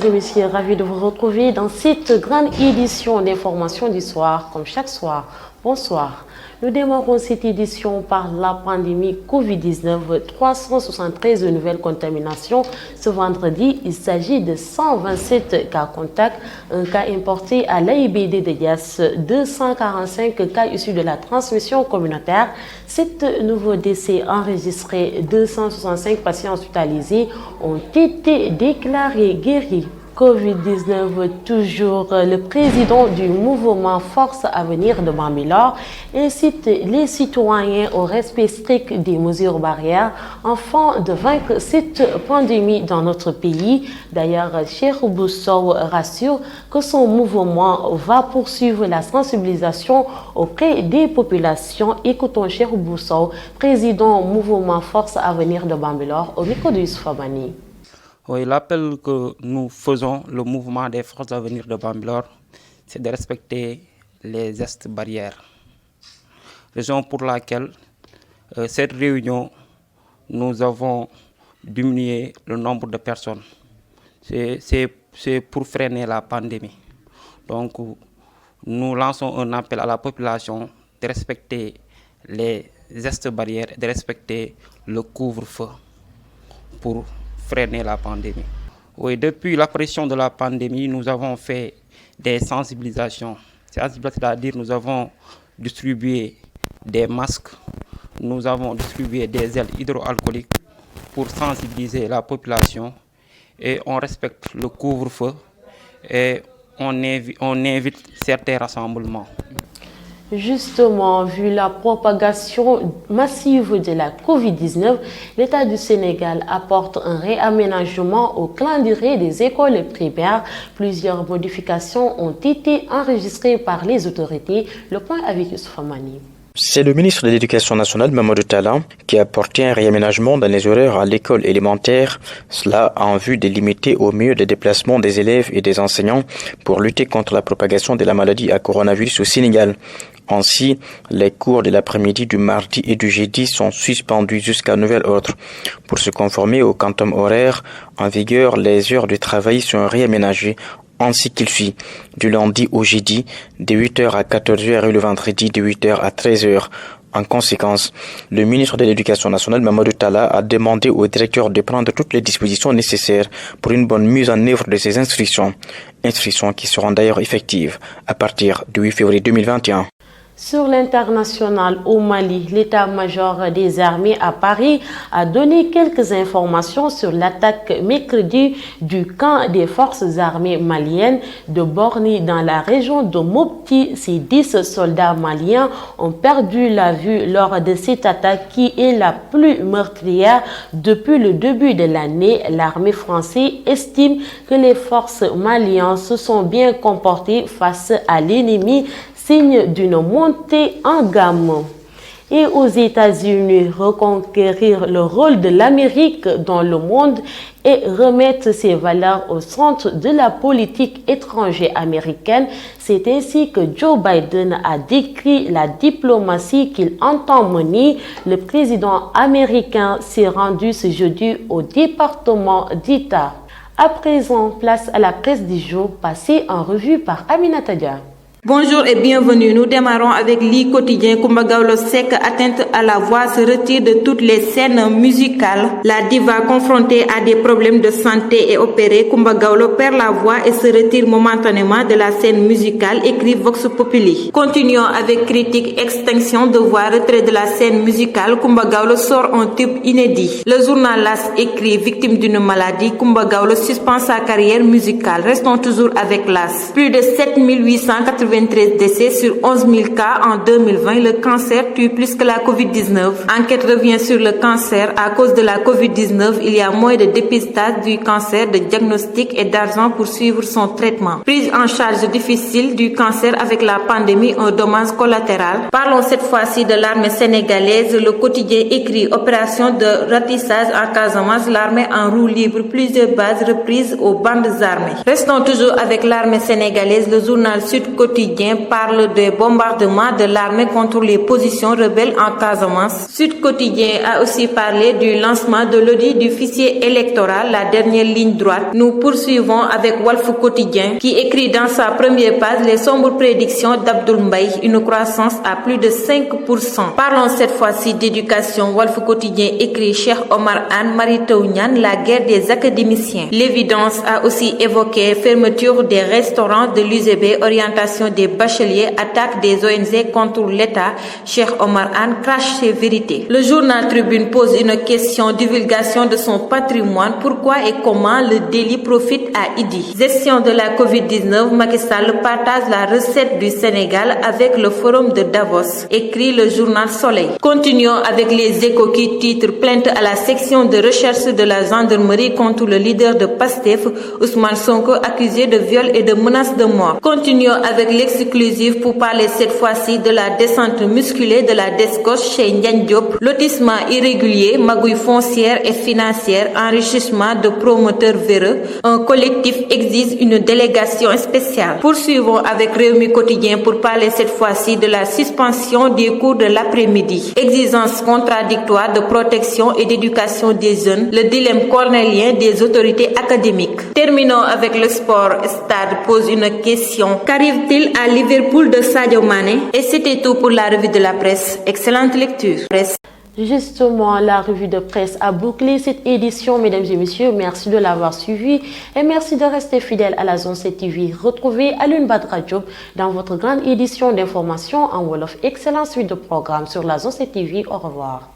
et messieurs, ravi de vous retrouver dans cette grande édition d'information du soir, comme chaque soir. Bonsoir. Nous démarrons cette édition par la pandémie Covid-19, 373 nouvelles contaminations. Ce vendredi, il s'agit de 127 cas contacts, un cas importé à l'AIBD de Yass, 245 cas issus de la transmission communautaire. 7 nouveaux décès enregistrés, 265 patients hospitalisés ont été déclarés guéris. Covid-19, toujours le président du mouvement Force Avenir de Bambilor incite les citoyens au respect strict des mesures barrières afin de vaincre cette pandémie dans notre pays. D'ailleurs, Cheikh Bousso rassure que son mouvement va poursuivre la sensibilisation auprès des populations. Écoutons Cheikh Bousso, président mouvement Force Avenir de Bambilor, au micro de Youssouf Abani. Oui, l'appel que nous faisons, le mouvement des forces d'avenir de Bambilor, c'est de respecter les gestes barrières. Raison pour laquelle cette réunion, nous avons diminué le nombre de personnes. C'est pour freiner la pandémie. Donc, nous lançons un appel à la population de respecter les gestes barrières, de respecter le couvre-feu pour freiner la pandémie. Oui, depuis l'apparition de la pandémie, nous avons fait des sensibilisations. C'est-à-dire nous avons distribué des masques, nous avons distribué des gels hydroalcooliques pour sensibiliser la population et on respecte le couvre-feu et on évite certains rassemblements. Justement, vu la propagation massive de la Covid-19, l'État du Sénégal apporte un réaménagement au calendrier des écoles primaires. Plusieurs modifications ont été enregistrées par les autorités. Le point avec Youssouf Amani. C'est le ministre de l'Éducation nationale, Mamadou Talla, qui a apporté un réaménagement dans les horaires à l'école élémentaire, cela en vue de limiter au mieux les déplacements des élèves et des enseignants pour lutter contre la propagation de la maladie à coronavirus au Sénégal. Ainsi, les cours de l'après-midi du mardi et du jeudi sont suspendus jusqu'à nouvel ordre. Pour se conformer au quantum horaire en vigueur, les heures de travail sont réaménagées ainsi qu'il suit, du lundi au jeudi, de 8h à 14h et le vendredi de 8h à 13h. En conséquence, le ministre de l'Éducation nationale, Mamadou Talla, a demandé au directeur de prendre toutes les dispositions nécessaires pour une bonne mise en œuvre de ces instructions qui seront d'ailleurs effectives à partir du 8 février 2021. Sur l'international au Mali, l'état-major des armées à Paris a donné quelques informations sur l'attaque mercredi du camp des forces armées maliennes de Borny dans la région de Mopti. Ces 10 soldats maliens ont perdu la vue lors de cette attaque qui est la plus meurtrière depuis le début de l'année. L'armée française estime que les forces maliennes se sont bien comportées face à l'ennemi, signe d'une montée en gamme. Et aux États-Unis, reconquérir le rôle de l'Amérique dans le monde et remettre ses valeurs au centre de la politique étrangère américaine. C'est ainsi que Joe Biden a décrit la diplomatie qu'il entend mener. Le président américain s'est rendu ce jeudi au département d'État. À présent, place à la presse du jour, passée en revue par Aminata Dia. Bonjour et bienvenue. Nous démarrons avec l'I quotidien. Coumba Gawlo Seck, atteinte à la voix, se retire de toutes les scènes musicales. La diva, confrontée à des problèmes de santé et opérée, Coumba Gawlo perd la voix et se retire momentanément de la scène musicale, écrit Vox Populi. Continuons avec critique, extinction de voix, retrait de la scène musicale. Coumba Gawlo sort un tube inédit. Le journal LAS écrit, victime d'une maladie, Coumba Gawlo suspend sa carrière musicale. Restons toujours avec LAS. Plus de 7893 décès sur 11 000 cas en 2020. Le cancer tue plus que la Covid-19. Enquête revient sur le cancer. À cause de la Covid-19, il y a moins de dépistage du cancer, de diagnostic et d'argent pour suivre son traitement. Prise en charge difficile du cancer avec la pandémie, un dommage collatéral. Parlons cette fois-ci de l'armée sénégalaise. Le quotidien écrit opération de ratissage en Casamance. L'armée en roue libre. Plusieurs bases reprises aux bandes armées. Restons toujours avec l'armée sénégalaise. Le journal Sud Côté Quotidien parle des bombardements de l'armée contre les positions rebelles en Casamance. Sud Quotidien a aussi parlé du lancement de l'audit du fichier électoral, la dernière ligne droite. Nous poursuivons avec Walf Quotidien qui écrit dans sa première page les sombres prédictions d'Abdoul Mbaye, une croissance à plus de 5%. Parlons cette fois-ci d'éducation. Walf Quotidien écrit Cheikh Omar Anne, Mary Teuw Niane, la guerre des académiciens. L'évidence a aussi évoqué fermeture des restaurants de l'UGB, orientation des bacheliers, attaque des ONG contre l'État. Cheikh Omar Anne crache ses vérités. Le journal Tribune pose une question, divulgation de son patrimoine, pourquoi et comment le délit profite à Idi. Gestion de la Covid-19, Macky Sall partage la recette du Sénégal avec le forum de Davos, écrit le journal Soleil. Continuons avec les Échos qui titrent plainte à la section de recherche de la gendarmerie contre le leader de PASTEF, Ousmane Sonko, accusé de viol et de menaces de mort. Continuons avec l'exclusif pour parler cette fois-ci de la descente musculée de la Descos chez Ndiagne Diop, lotissement irrégulier, magouille foncière et financière, enrichissement de promoteurs véreux. Un collectif exige une délégation spéciale. Poursuivons avec Rewmi Quotidien pour parler cette fois-ci de la suspension des cours de l'après-midi. Exigence contradictoire de protection et d'éducation des jeunes, le dilemme cornélien des autorités académiques. Terminons avec le sport. Stade pose une question. Qu'arrive-t-il à Liverpool de Sadio Mané? Et c'était tout pour la revue de la presse. Excellente lecture. Justement, la revue de presse a bouclé cette édition, mesdames et messieurs. Merci de l'avoir suivi et merci de rester fidèle à la Zone 7 TV. Retrouvez Alioune Badara Diop dans votre grande édition d'information en Wolof. Excellente suite de programmes sur la Zone 7 TV. Au revoir.